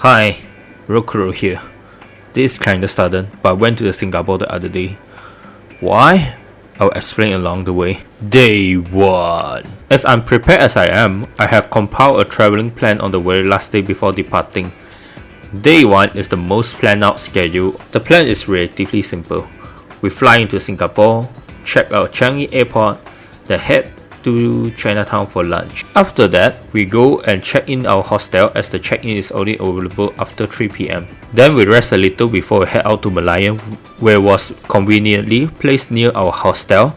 Hi, Rokuro here. This is kinda sudden, but I went to Singapore the other day. Why? I'll explain along the way. Day 1. As unprepared as I am, I have compiled a travelling plan on the very last day before departing. Day 1 is the most planned out schedule. The plan is relatively simple. We fly into Singapore, check out Changi Airport, then head to Chinatown for lunch. After that, we go and check in our hostel as the check-in is only available after 3 PM. Then we rest a little before we head out to Malayan, where it was conveniently placed near our hostel,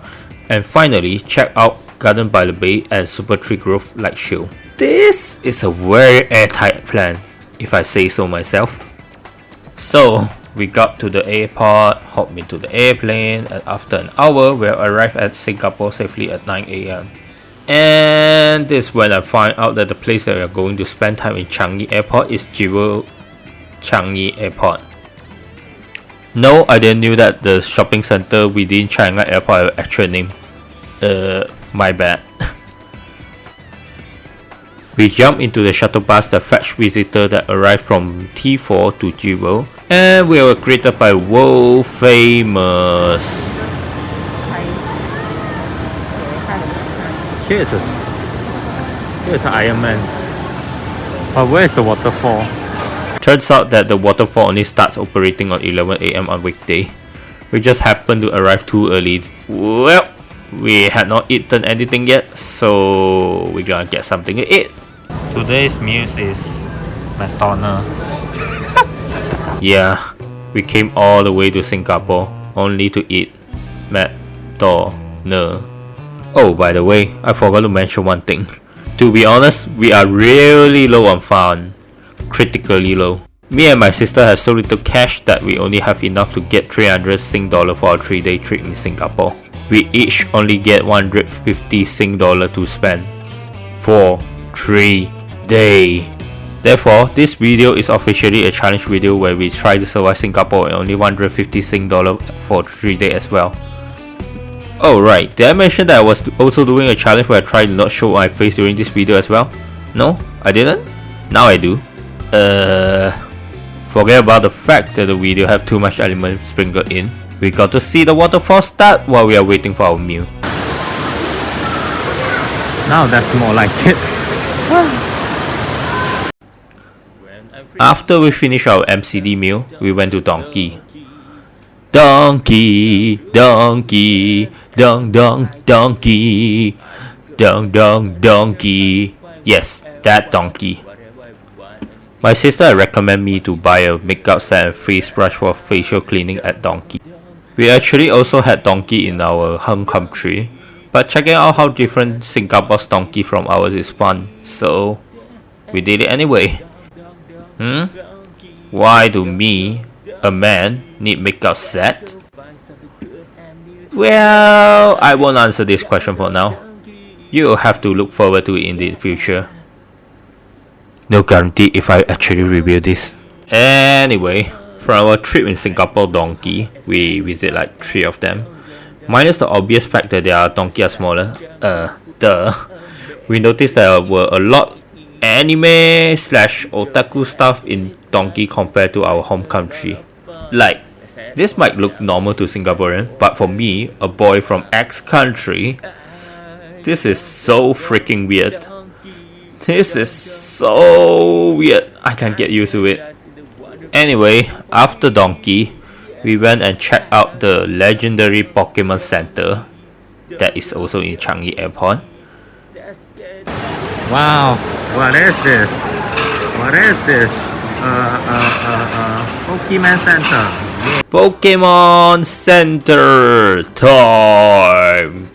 and finally check out Garden by the Bay and Super Tree Grove Light Show. This is a very airtight plan, if I say so myself. So we got to the airport, hopped into the airplane, and after an hour, we arrived at Singapore safely at 9 AM. And this is when I find out that the place that we are going to spend time in Changi Airport is Jewel Changi Airport. No, I didn't knew that the shopping center within Changi Airport had an actual name. My bad. We jumped into the shuttle bus that fetched visitors that arrived from T4 to Jewel, and we were greeted by world famous. Here's an Iron Man. But where is the waterfall? Turns out that the waterfall only starts operating on 11 AM on weekday. We just happened to arrive too early. Well, we had not eaten anything yet, so we're gonna get something to eat. Today's meal is McDonald's. Yeah, we came all the way to Singapore only to eat McDonald's. Oh, by the way, I forgot to mention one thing. To be honest, we are really low on fun. Critically low. Me and my sister have so little cash that we only have enough to get 300 Sing dollar for a 3-day trip in Singapore. We each only get 150 Sing dollar to spend for 3 days. Therefore, this video is officially a challenge video where we try to survive Singapore and only 150 Sing dollar for 3 days as well. Oh right, did I mention that I was also doing a challenge where I tried to not show my face during this video as well? No, I didn't? Now I do. Forget about the fact that the video have too much element sprinkled in. We got to see the waterfall start while we are waiting for our meal. Now that's more like it. After we finished our MCD meal, we went to Donkey. Donkey, donkey, donkey, donkey. Yes, that donkey. My sister recommended me to buy a makeup set and face brush for facial cleaning at Donkey. We actually also had Donkey in our home country, but checking out how different Singapore's Donkey from ours is fun, so we did it anyway. Why do me, a man, need makeup set? Well, I won't answer this question for now. You'll have to look forward to it in the future. No guarantee if I actually review this. Anyway, from our trip in Singapore Donkey, we visit like 3 of them. Minus the obvious fact that their donkey are smaller. We noticed there were a lot anime / otaku stuff in Donkey compared to our home country. Like, this might look normal to Singaporean, but for me, a boy from X country, this is so freaking weird. This is so weird. I can't get used to it. Anyway, after Donkey, we went and checked out the legendary Pokemon Center that is also in Changi Airport. Wow, what is this? What is this? Pokemon Center. Pokemon Center time.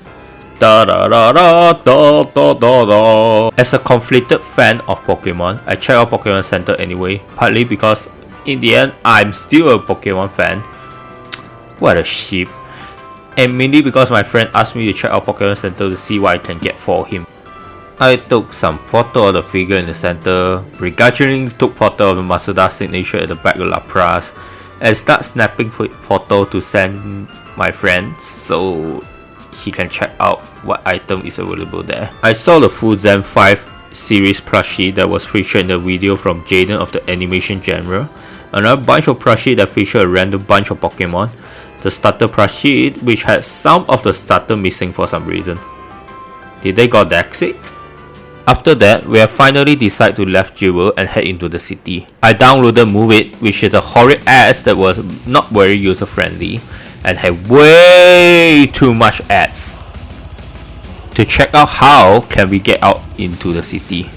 Da da da da da da da da. As a conflicted fan of Pokemon, I check out Pokemon Center anyway, partly because in the end I'm still a Pokemon fan. What a sheep. And mainly because my friend asked me to check out Pokemon Center to see what I can get for him. I took some photo of the figure in the center, begrudgingly took photo of the Masuda signature at the back of Lapras, and start snapping photo to send my friend so he can check out what item is available there. I saw the full Zen 5 series plushie that was featured in the video from Jaden of the animation genre, another bunch of plushie that featured a random bunch of Pokemon, the starter plushie which had some of the starter missing for some reason. Did they got deck 6? After that, we have finally decided to left Jewel and head into the city. I downloaded Move It, which is a horrid ads that was not very user friendly and had way too much ads. To check out how can we get out into the city.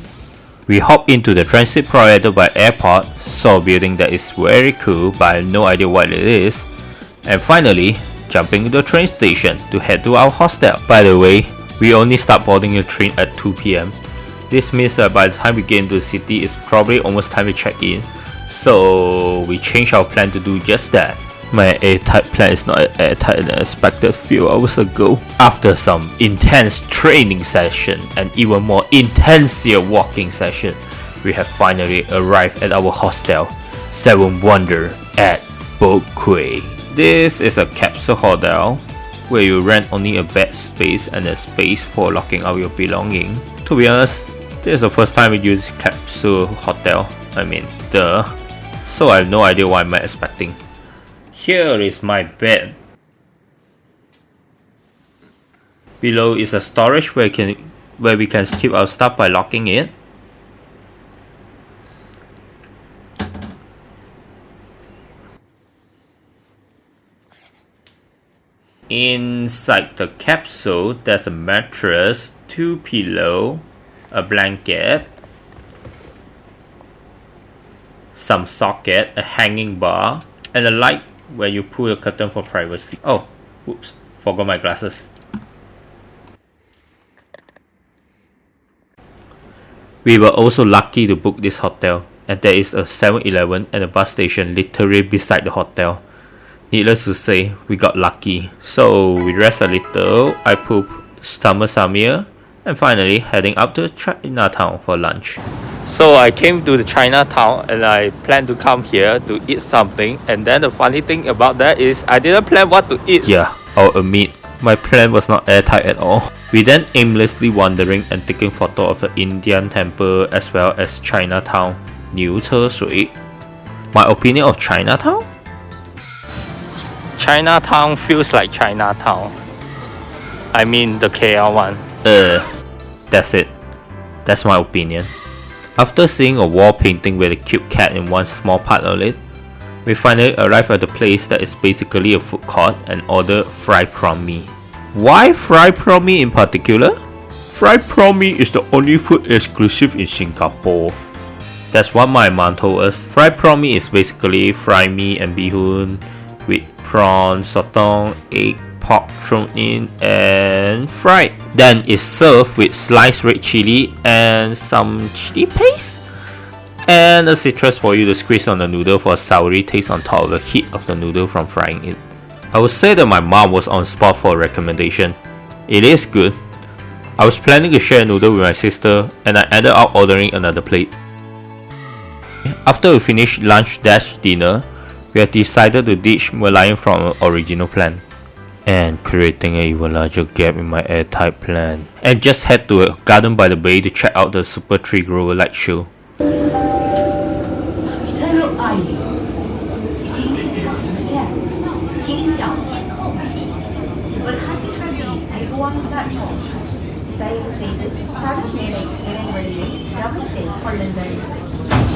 We hop into the transit provided by airport, saw a building that is very cool but I have no idea what it is, and finally jumping into the train station to head to our hostel. By the way, we only start boarding the train at 2 PM. This means that by the time we get into the city, it's probably almost time to check in, so we changed our plan to do just that. My airtight plan is not as airtight as I expected a few hours ago. After some intense training session and even more intensive walking session, we have finally arrived at our hostel, Seven Wonder at Bokway. This is a capsule hotel where you rent only a bed space and a space for locking out your belongings. To be honest, this is the first time we use capsule hotel. So I have no idea what I'm expecting. Here is my bed. Below is a storage where we can keep our stuff by locking it. Inside the capsule, there's a mattress, 2 pillows, a blanket, some socket, a hanging bar, and a light where you pull the curtain for privacy. Oh, whoops, forgot my glasses. We were also lucky to book this hotel, and there is a 7-Eleven and a bus station literally beside the hotel. Needless to say, we got lucky. So we rest a little, I poop stomach samir, and finally heading up to Chinatown for lunch. So I came to the Chinatown and I planned to come here to eat something, and then the funny thing about that is I didn't plan what to eat. Yeah, I'll admit, my plan was not airtight at all. We then aimlessly wandering and taking photo of the Indian temple as well as Chinatown, New Shui. My opinion of Chinatown? Chinatown feels like Chinatown. I mean the KL one. That's it. That's my opinion. After seeing a wall painting with a cute cat in one small part of it, we finally arrived at the place that is basically a food court and ordered fried prawn mee. Why fried prawn mee in particular? Fried prawn mee is the only food exclusive in Singapore. That's what my mom told us. Fried prawn mee is basically fried meat and bihun with prawn, sotong, egg, pork thrown in and fried. Then it's served with sliced red chili and some chili paste and a citrus for you to squeeze on the noodle for a soury taste on top of the heat of the noodle from frying it. I would say that my mom was on spot for a recommendation. It is good. I was planning to share a noodle with my sister and I ended up ordering another plate. After we finished lunch/dinner, we have decided to ditch Merlion from our original plan and creating an even larger gap in my airtight plan, and just head to a Garden by the Bay to check out the Super Tree Grower light show.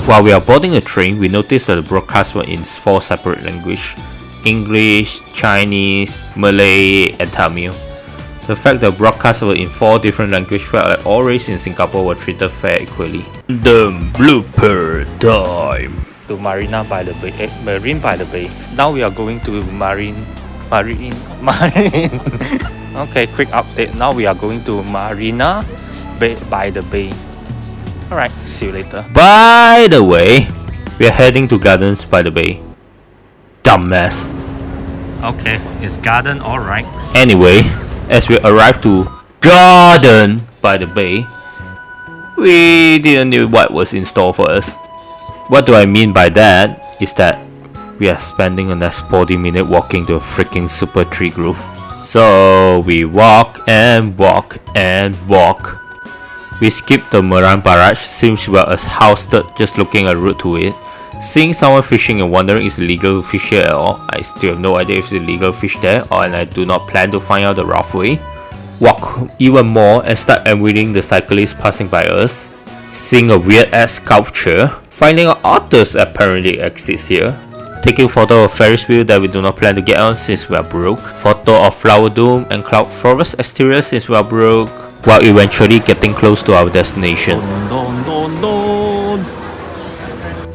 While we are boarding a train, we noticed that the broadcasts were in 4 separate languages: English, Chinese, Malay, and Tamil. The fact that broadcasts were in 4 different languages felt like all races in Singapore were treated fair equally. The blooper time! To Marine by the Bay. Now we are going to Marine. Okay, quick update. Now we are going to Marina by the Bay. Alright, see you later. By the way, we are heading to Gardens by the Bay. Dumbass. Okay, it's garden, alright. Anyway, as we arrived to Garden by the Bay, we didn't know what was in store for us. What do I mean by that is that we are spending the next 40 minutes walking to a freaking super tree grove. So we walk and walk and walk. We skipped the Marine Barrage since we are a house just looking a route to it. Seeing someone fishing and wondering is it legal to fish here at all. I still have no idea if it's illegal to fish there, and I do not plan to find out the rough way. Walk even more and start avoiding the cyclists passing by us. Seeing a weird ass sculpture. Finding out otters apparently exist here. Taking photo of Ferris wheel that we do not plan to get on since we are broke. Photo of Flower Dome and Cloud Forest exterior since we are broke. While eventually getting close to our destination.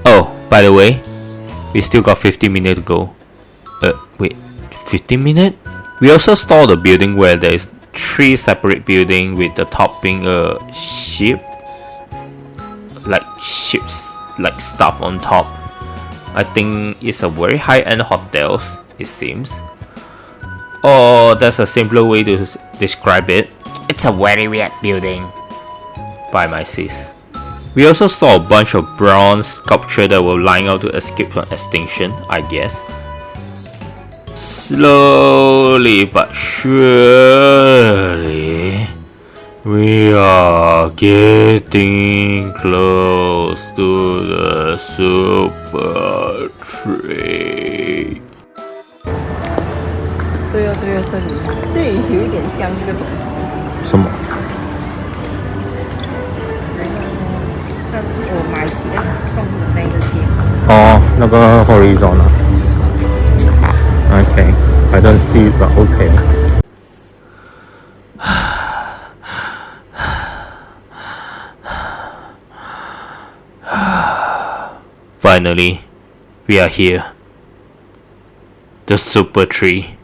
Oh, by the way, we still got 15 minutes to go. Wait, 15 minutes? We also saw the building where there is 3 separate buildings with the top being a ship. Like ships, like stuff on top. I think it's a very high-end hotels, it seems. Or there's a simpler way to describe it. It's a very weird building. By my sis. We also saw a bunch of bronze sculptures that were lying out to escape from extinction, I guess. Slowly but surely, we are getting close to the super tree. 对哦，这里有一点像那个东西。什么？像我买给送的那个贴。哦，那个 horizon 啊。Okay, I don't see it, but okay. Finally, we are here. The super tree.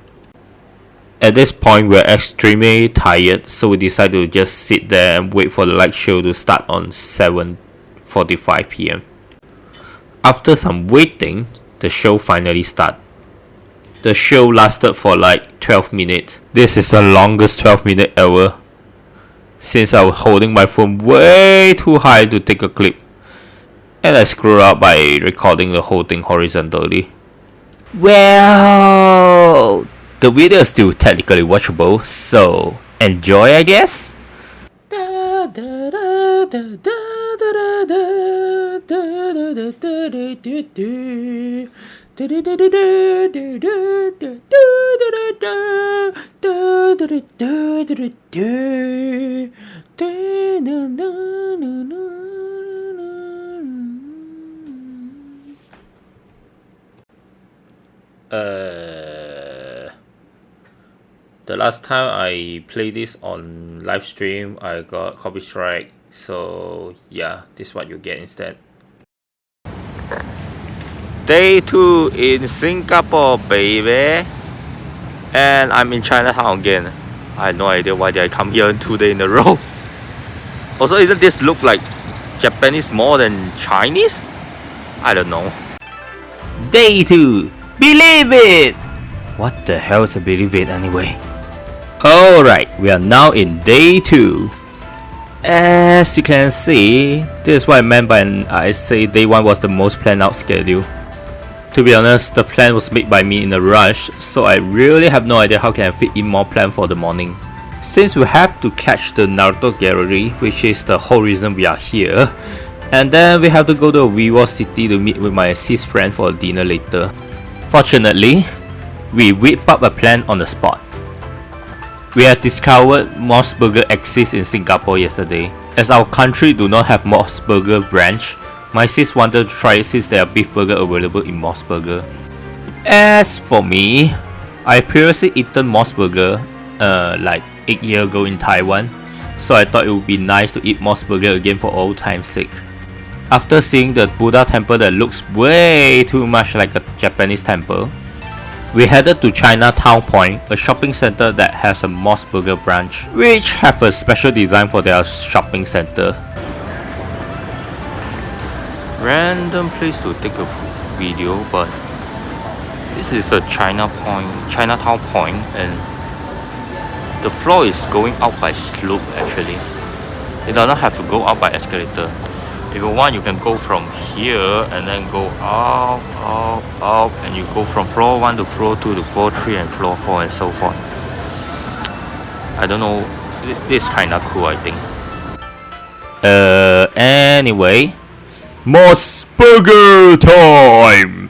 At this point, we're extremely tired, so we decided to just sit there and wait for the light show to start on 7:45 PM. After some waiting, the show finally started. The show lasted for like 12 minutes. This is the longest 12 minutes ever, since I was holding my phone way too high to take a clip, and I screwed up by recording the whole thing horizontally. Well, the video is still technically watchable, so enjoy, I guess. The last time I played this on live stream, I got copy strike. So yeah, this is what you get instead. Day 2 in Singapore, baby. And I'm in Chinatown again. I have no idea why did I come here 2 days in a row. Also, isn't this look like Japanese more than Chinese? I don't know. Day 2. Believe it! What the hell is a believe it anyway? Alright, we are now in day 2. As you can see, this is what I meant by I say day 1 was the most planned out schedule. To be honest, the plan was made by me in a rush, so I really have no idea how can I fit in more plan for the morning. Since we have to catch the Naruto gallery, which is the whole reason we are here, and then we have to go to Vivo City to meet with my sis friend for dinner later. Fortunately, we whipped up a plan on the spot. We had discovered Moss Burger exists in Singapore yesterday. As our country do not have Moss Burger branch, my sis wanted to try it since there are beef burger available in Moss Burger. As for me, I previously eaten Moss Burger like 8 years ago in Taiwan, so I thought it would be nice to eat Moss Burger again for old time's sake. After seeing the Buddha temple that looks way too much like a Japanese temple, we headed to Chinatown Point, a shopping center that has a Moss Burger branch, which have a special design for their shopping center. Random place to take a video, but this is a Chinatown Point, and the floor is going up by slope actually. It does not have to go up by escalator. If you want, you can go from here and then go up, and you go from floor 1 to floor 2 to floor 3 and floor 4 and so forth. I don't know, this is kinda cool I think. Anyway, Moss Burger time!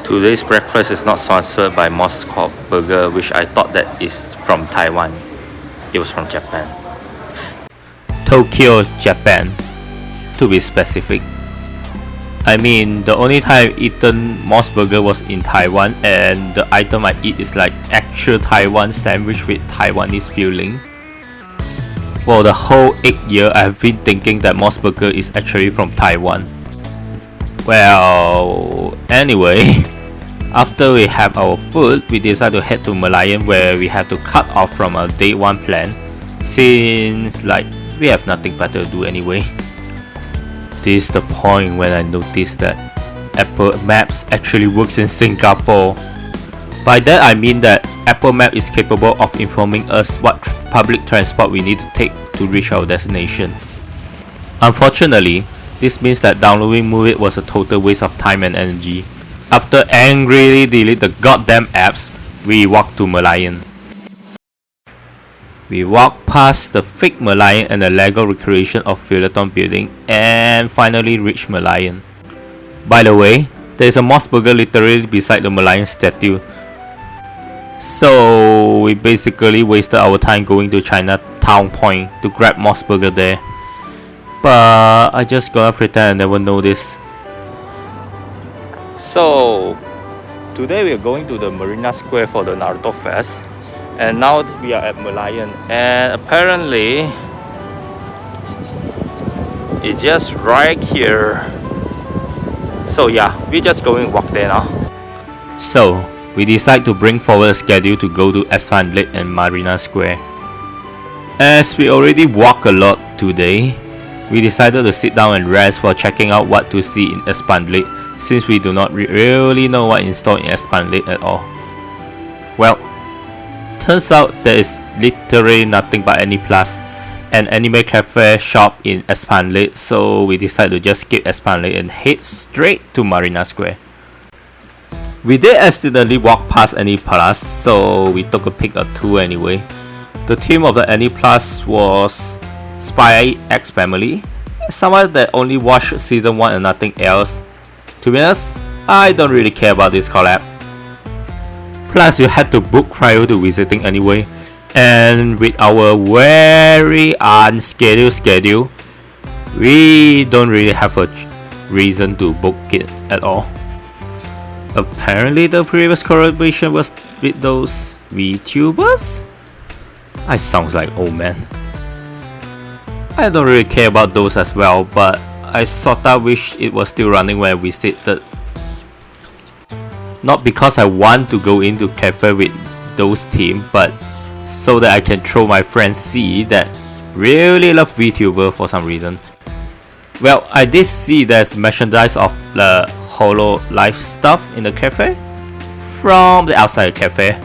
Today's breakfast is not sponsored by Moss Burger, which I thought that is from Taiwan. It was from Japan. Tokyo, Japan, to be specific. I mean, the only time I've eaten Moss Burger was in Taiwan, and the item I eat is like actual Taiwan sandwich with Taiwanese filling. For the whole 8 years, I've been thinking that Moss Burger is actually from Taiwan. Well, anyway, after we have our food, we decide to head to Merlion, where we have to cut off from our day 1 plan, since like we have nothing better to do anyway. This is the point when I noticed that Apple Maps actually works in Singapore. By that I mean that Apple Map is capable of informing us what public transport we need to take to reach our destination. Unfortunately, this means that downloading Move It was a total waste of time and energy. After angrily delete the goddamn apps, we walked to Merlion. We walked past the fake Merlion and the Lego recreation of Fullerton building and finally reached Merlion. By the way, there is a Moss Burger literally beside the Merlion statue. So we basically wasted our time going to Chinatown Point to grab Moss Burger there. But I just gonna pretend I never noticed. So today we are going to the Marina Square for the Naruto Fest. And now we are at Merlion, and apparently it's just right here. So yeah, we're just going to walk there now. So we decide to bring forward a schedule to go to Esplanade and Marina Square. As we already walk a lot today, we decided to sit down and rest while checking out what to see in Esplanade, since we do not really know what in store in Esplanade at all. Well, turns out there is literally nothing but Anyplus, an anime cafe shop in Esplanade, so we decided to just skip Esplanade and head straight to Marina Square. We did accidentally walk past Anyplus, so we took a pic or two anyway. The theme of the Anyplus was Spy X Family, someone that only watched season 1 and nothing else. To be honest, I don't really care about this collab. Plus, you had to book prior to visiting anyway, and with our very unscheduled schedule, we don't really have a reason to book it at all. Apparently, the previous collaboration was with those VTubers? I sound like old man. I don't really care about those as well, but I sorta wish it was still running when we visited. Not because I want to go into cafe with those team, but so that I can throw my friends C that really love VTuber for some reason. Well, I did see there's merchandise of the Holo Life stuff in the cafe from the outside cafe,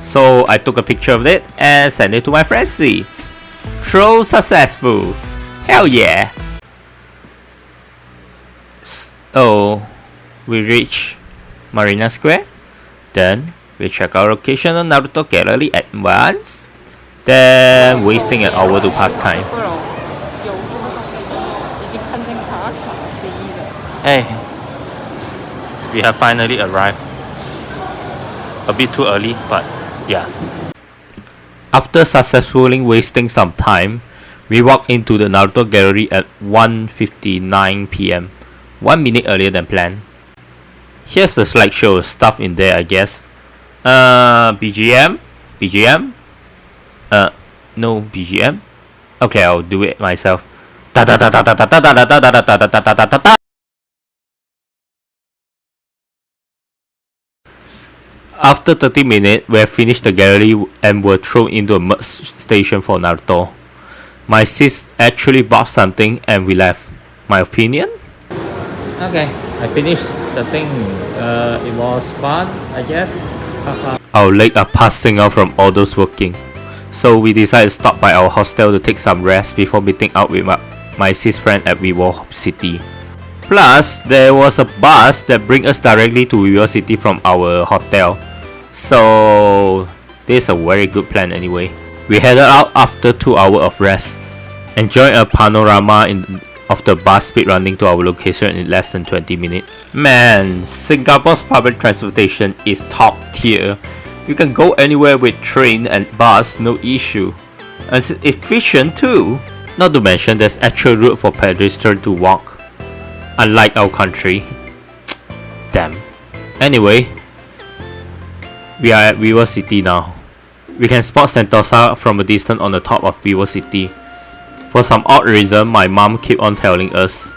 so I took a picture of it and sent it to my friend C. Throw successful! Hell yeah! So we reached Marina Square, then we check our location on Naruto Gallery at once, then wasting an hour to pass time. Hey, we have finally arrived. A bit too early, but yeah. After successfully wasting some time, we walked into the Naruto Gallery at 1:59 PM, 1 minute earlier than planned. Here's the slideshow of stuff in there, I guess. BGM? No BGM? Okay, I'll do it myself. After 30 minutes, we have finished the gallery and were thrown into a merch station for Naruto. My sis actually bought something and we left. My opinion? Okay, I finished the thing. It was fun, I guess. Our legs are passing out from all those working, so we decided to stop by our hostel to take some rest before meeting out with my sis friend at Vivo City. Plus, there was a bus that brings us directly to Vivo City from our hotel, so this is a very good plan anyway. We headed out after 2 hours of rest, Enjoy a panorama of the bus speed running to our location in less than 20 minutes. Man, Singapore's public transportation is top tier. You can go anywhere with train and bus, no issue. And it's efficient too. Not to mention there's actual route for pedestrians to walk. Unlike our country. Damn. Anyway, we are at Vivo City now. We can spot Sentosa from a distance on the top of Vivo City. For some odd reason, my mom keep on telling us,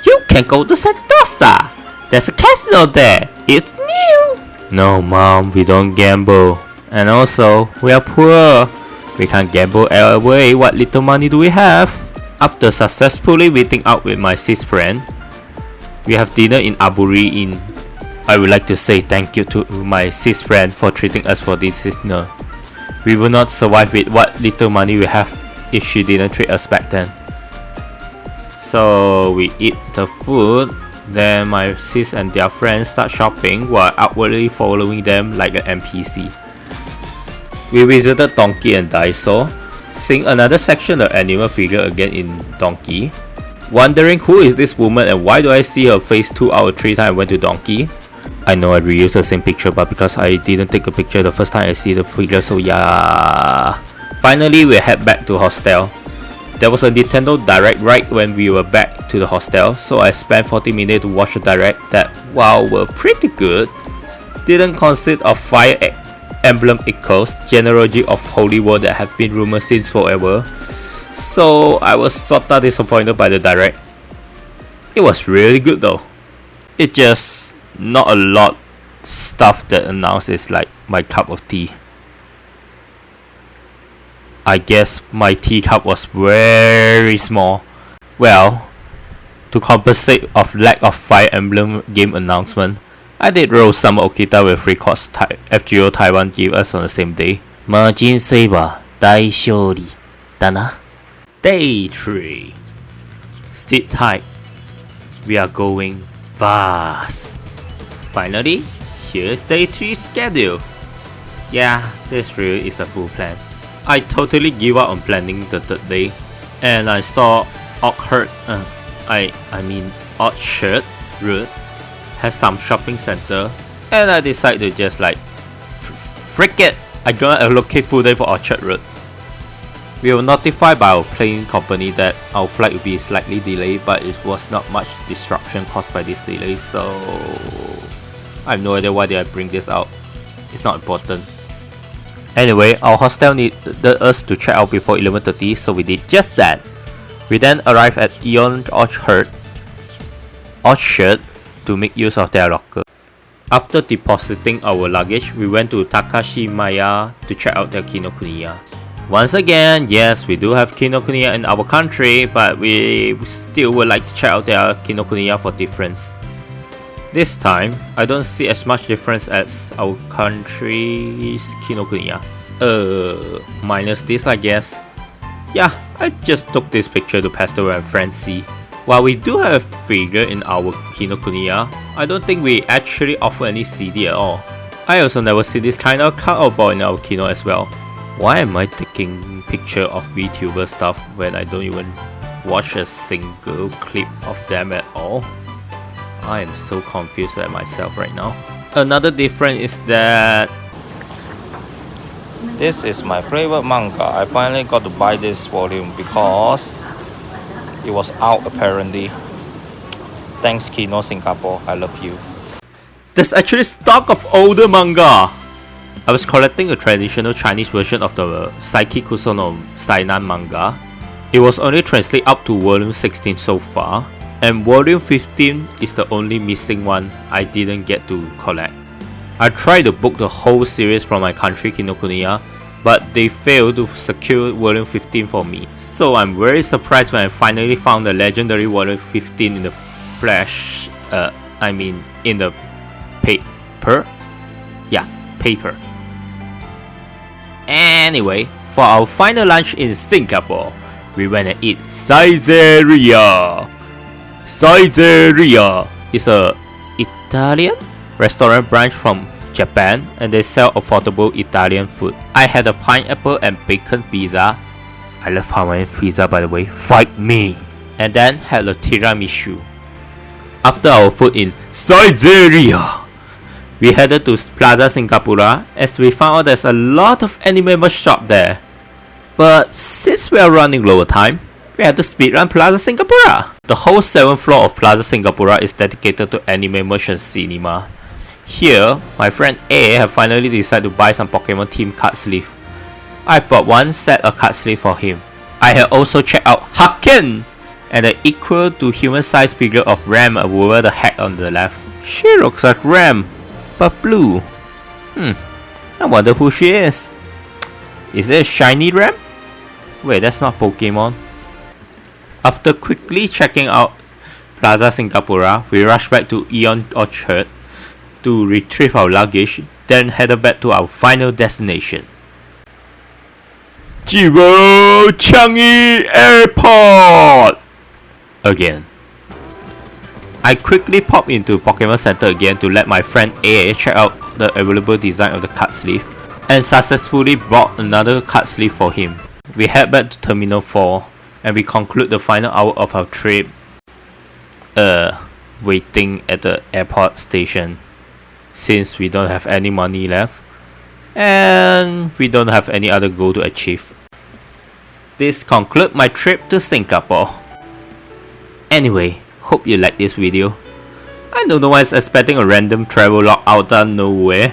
"You can go to Sentosa! There's a casino there! It's new!" No mom, we don't gamble. And also, we are poor. We can't gamble away what little money do we have. After successfully meeting out with my cis friend, we have dinner in Aburi Inn. I would like to say thank you to my cis friend for treating us for this dinner. We will not survive with what little money we have if she didn't treat us back then. So we eat the food, then my sis and their friends start shopping while outwardly following them like an NPC. We visited Donkey and Daiso, seeing another section of animal figure again in Donkey. Wondering who is this woman and why do I see her face 2 out of 3 times I went to Donkey? I know I reused the same picture, but because I didn't take a picture the first time I see the figure, so yeah. Finally, we head back to hostel. There was a Nintendo Direct right when we were back to the hostel, so I spent 40 minutes to watch the Direct that, while were pretty good, didn't consist of Fire Emblem Echoes, genealogy of Holy War that have been rumored since forever. So I was sorta disappointed by the Direct. It was really good though. It just not a lot stuff that announced is like my cup of tea. I guess my teacup was very small. Well, to compensate of lack of Fire Emblem game announcement, I did roll some Okita with 3 course FGO Taiwan gave us on the same day. Margin Saber, Daishori, Dana. Day 3. Sit tight. We are going fast. Finally, here's day 3 schedule. Yeah, this really is the full plan. I totally give up on planning the 3rd day, and I saw Orchard Road has some shopping center, and I decided to just like frick it, I'm gonna allocate full day for Orchard Road. We were notified by our plane company that our flight will be slightly delayed, but it was not much disruption caused by this delay, so I have no idea why did I bring this out. It's not important. Anyway, our hostel needed us to check out before 11:30, so we did just that. We then arrived at Eon Orchard to make use of their locker. After depositing our luggage, we went to Takashimaya to check out their Kinokuniya. Once again, yes, we do have Kinokuniya in our country, but we still would like to check out their Kinokuniya for difference. This time, I don't see as much difference as our country's Kinokuniya. Minus this, I guess. Yeah, I just took this picture to pass to my friends see. While we do have a figure in our Kinokuniya, I don't think we actually offer any CD at all. I also never see this kind of cutout board in our Kino as well. Why am I taking picture of VTuber stuff when I don't even watch a single clip of them at all? I am so confused at myself right now. Another difference is that this is my favorite manga. I finally got to buy this volume because it was out apparently. Thanks Kino Singapore, I love you. There's actually stock of older manga. I was collecting a traditional Chinese version of the Saiki Kusono psi-nan manga. It was only translated up to volume 16 so far, and volume 15 is the only missing one I didn't get to collect. I tried to book the whole series from my country Kinokuniya, but they failed to secure volume 15 for me. So I'm very surprised when I finally found the legendary volume 15 in the flash, in the paper? Yeah, paper. Anyway, for our final lunch in Singapore, we went and eat Saizeriya. Saizeriya is a Italian restaurant branch from Japan, and they sell affordable Italian food. I had a pineapple and bacon pizza. I love Hawaiian pizza by the way, fight me! And then had a tiramisu. After our food in Siberia, we headed to Plaza Singapura as we found out there's a lot of anime merch shop there. But since we are running low on time, we had to speedrun Plaza Singapura. The whole 7th floor of Plaza Singapura is dedicated to anime merchant cinema. Here, my friend A have finally decided to buy some Pokemon themed card sleeve. I bought one set of card sleeve for him. I had also checked out Haken and the equal to human size figure of Ram over the head on the left. She looks like Ram, but blue. I wonder who she is. Is it a shiny Ram? Wait, that's not Pokemon. After quickly checking out Plaza Singapura, we rushed back to Eon Orchard to retrieve our luggage, then headed back to our final destination, Jiwo Changi Airport! Again. I quickly popped into Pokemon Center again to let my friend A check out the available design of the card sleeve, and successfully bought another card sleeve for him. We head back to Terminal 4 and we conclude the final hour of our trip waiting at the airport station, since we don't have any money left and we don't have any other goal to achieve. This concludes my trip to Singapore. Anyway, hope you like this video. I don't know why I was expecting a random travel log out of nowhere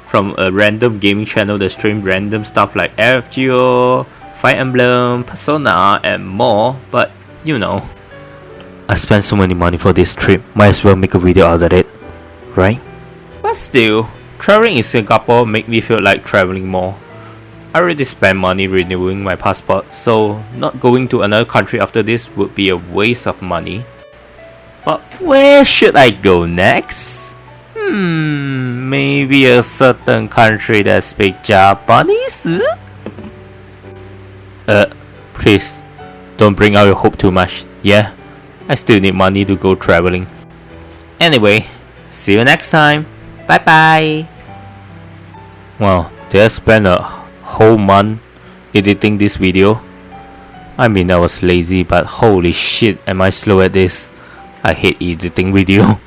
from a random gaming channel that stream random stuff like FGO, Fire Emblem, Persona and more, but you know. I spent so many money for this trip, might as well make a video out of it, right? But still, traveling in Singapore make me feel like traveling more. I already spent money renewing my passport, so not going to another country after this would be a waste of money. But where should I go next? Maybe a certain country that speaks Japanese? Please, don't bring out your hope too much. Yeah, I still need money to go traveling. Anyway, see you next time. Bye bye. Wow, did I spend a whole month editing this video? I mean, I was lazy, but holy shit, am I slow at this. I hate editing video.